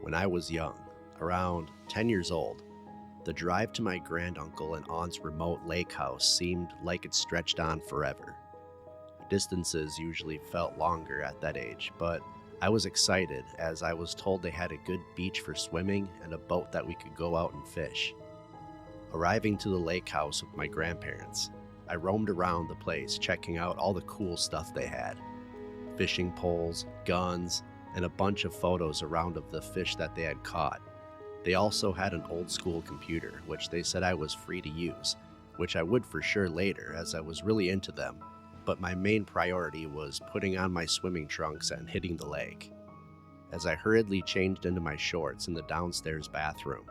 When I was young, around 10 years old, the drive to my granduncle and aunt's remote lake house seemed like it stretched on forever. Distances usually felt longer at that age, but I was excited as I was told they had a good beach for swimming and a boat that we could go out and fish. Arriving to the lake house with my grandparents, I roamed around the place checking out all the cool stuff they had. Fishing poles, guns, and a bunch of photos around of the fish that they had caught. They also had an old school computer, which they said I was free to use, which I would for sure later as I was really into them, but my main priority was putting on my swimming trunks and hitting the lake. As I hurriedly changed into my shorts in the downstairs bathroom,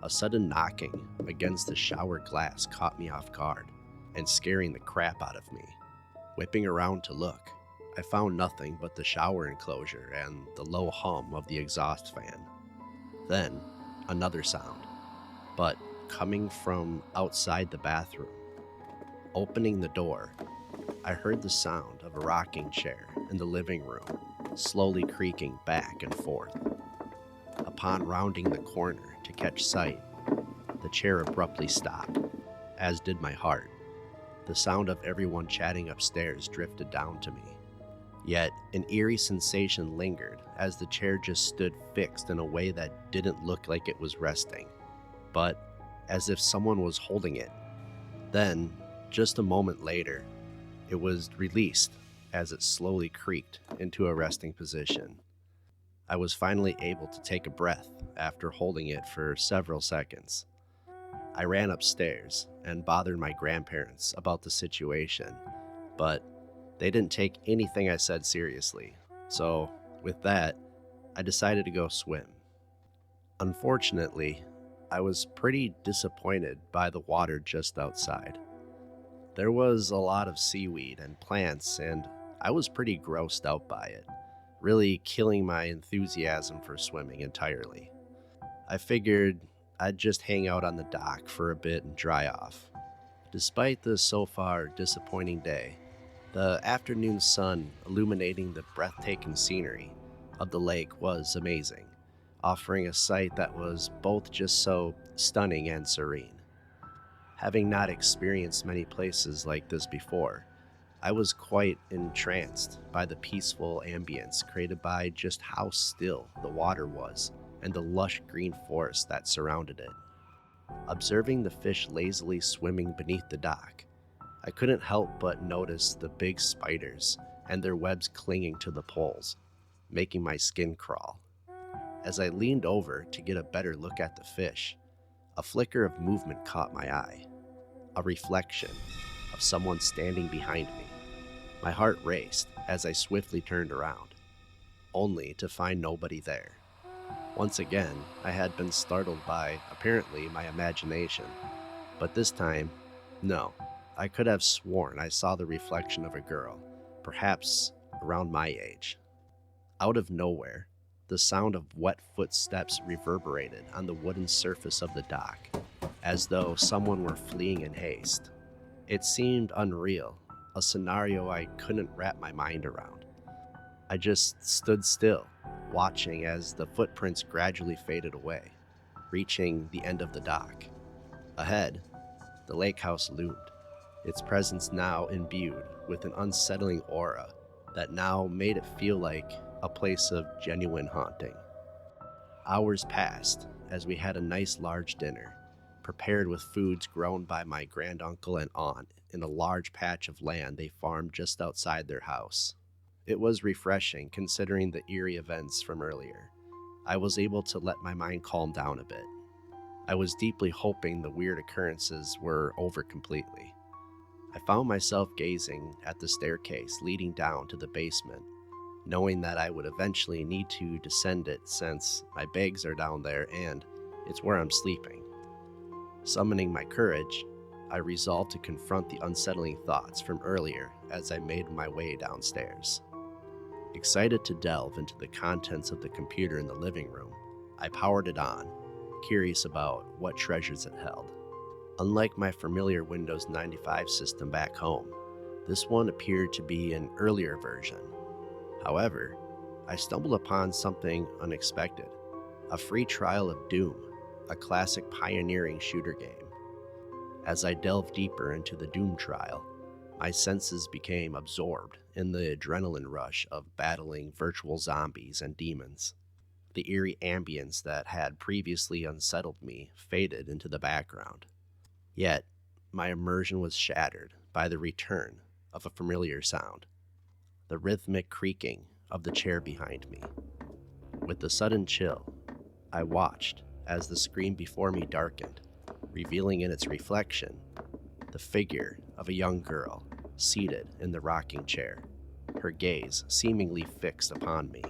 a sudden knocking against the shower glass caught me off guard and scaring the crap out of me. Whipping around to look, I found nothing but the shower enclosure and the low hum of the exhaust fan. Then, another sound, but coming from outside the bathroom. Opening the door, I heard the sound of a rocking chair in the living room, slowly creaking back and forth. Upon rounding the corner to catch sight, the chair abruptly stopped, as did my heart. The sound of everyone chatting upstairs drifted down to me. Yet, an eerie sensation lingered as the chair just stood fixed in a way that didn't look like it was resting, but as if someone was holding it. Then, just a moment later, it was released as it slowly creaked into a resting position. I was finally able to take a breath after holding it for several seconds. I ran upstairs and bothered my grandparents about the situation, but they didn't take anything I said seriously, so with that, I decided to go swim. Unfortunately, I was pretty disappointed by the water just outside. There was a lot of seaweed and plants, and I was pretty grossed out by it, really killing my enthusiasm for swimming entirely. I figured I'd just hang out on the dock for a bit and dry off. Despite the so far disappointing day, the afternoon sun illuminating the breathtaking scenery of the lake was amazing, offering a sight that was both just so stunning and serene. Having not experienced many places like this before, I was quite entranced by the peaceful ambience created by just how still the water was and the lush green forest that surrounded it. Observing the fish lazily swimming beneath the dock, I couldn't help but notice the big spiders and their webs clinging to the poles, making my skin crawl. As I leaned over to get a better look at the fish, a flicker of movement caught my eye, a reflection of someone standing behind me. My heart raced as I swiftly turned around, only to find nobody there. Once again, I had been startled by, apparently, my imagination, but this time, no. I could have sworn I saw the reflection of a girl, perhaps around my age. Out of nowhere, the sound of wet footsteps reverberated on the wooden surface of the dock, as though someone were fleeing in haste. It seemed unreal, a scenario I couldn't wrap my mind around. I just stood still, watching as the footprints gradually faded away, reaching the end of the dock. Ahead, the lake house loomed, its presence now imbued with an unsettling aura that now made it feel like a place of genuine haunting. Hours passed as we had a nice large dinner, prepared with foods grown by my granduncle and aunt in a large patch of land they farmed just outside their house. It was refreshing considering the eerie events from earlier. I was able to let my mind calm down a bit. I was deeply hoping the weird occurrences were over completely. I found myself gazing at the staircase leading down to the basement, knowing that I would eventually need to descend it since my bags are down there and it's where I'm sleeping. Summoning my courage, I resolved to confront the unsettling thoughts from earlier as I made my way downstairs. Excited to delve into the contents of the computer in the living room, I powered it on, curious about what treasures it held. Unlike my familiar Windows 95 system back home, this one appeared to be an earlier version. However, I stumbled upon something unexpected. a free trial of Doom, a classic pioneering shooter game. As I delved deeper into the Doom trial, my senses became absorbed in the adrenaline rush of battling virtual zombies and demons. The eerie ambience that had previously unsettled me faded into the background. Yet, my immersion was shattered by the return of a familiar sound, the rhythmic creaking of the chair behind me. With a sudden chill, I watched as the screen before me darkened, revealing in its reflection the figure of a young girl seated in the rocking chair, her gaze seemingly fixed upon me.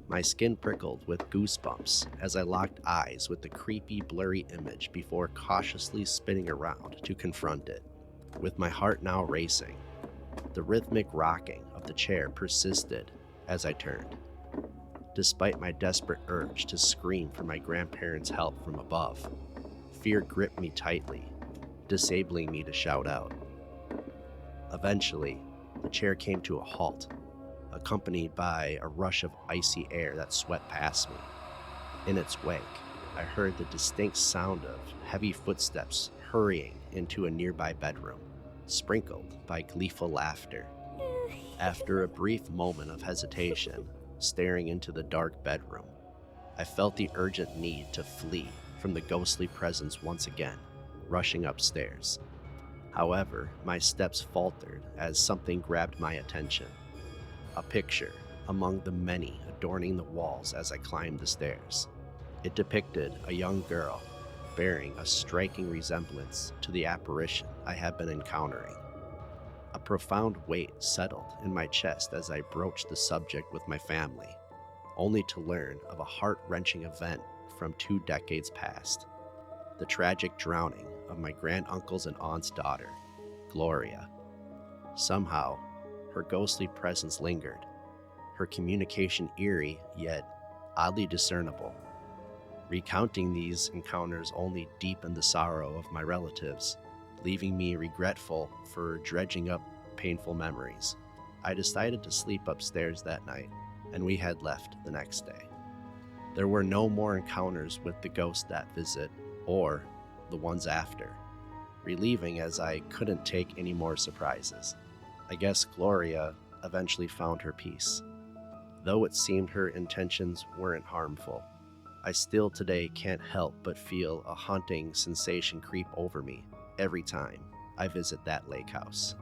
My skin prickled with goosebumps as I locked eyes with the creepy, blurry image before cautiously spinning around to confront it. With my heart now racing, the rhythmic rocking of the chair persisted as I turned. Despite my desperate urge to scream for my grandparents' help from above, fear gripped me tightly, disabling me to shout out. Eventually, the chair came to a halt, accompanied by a rush of icy air that swept past me. In its wake, I heard the distinct sound of heavy footsteps hurrying into a nearby bedroom, sprinkled by gleeful laughter. After a brief moment of hesitation, staring into the dark bedroom, I felt the urgent need to flee from the ghostly presence once again, rushing upstairs. However, my steps faltered as something grabbed my attention. A picture among the many adorning the walls as I climbed the stairs. It depicted a young girl bearing a striking resemblance to the apparition I had been encountering. A profound weight settled in my chest as I broached the subject with my family, only to learn of a heart-wrenching event from 2 decades past: the tragic drowning of my granduncle's and aunt's daughter, Gloria. Somehow, her ghostly presence lingered, her communication eerie yet oddly discernible. Recounting these encounters only deepened the sorrow of my relatives, leaving me regretful for dredging up painful memories. I decided to sleep upstairs that night, and we had left the next day. There were no more encounters with the ghost that visit, or the ones after, relieving as I couldn't take any more surprises. I guess Gloria eventually found her peace. Though it seemed her intentions weren't harmful, I still today can't help but feel a haunting sensation creep over me every time I visit that lake house.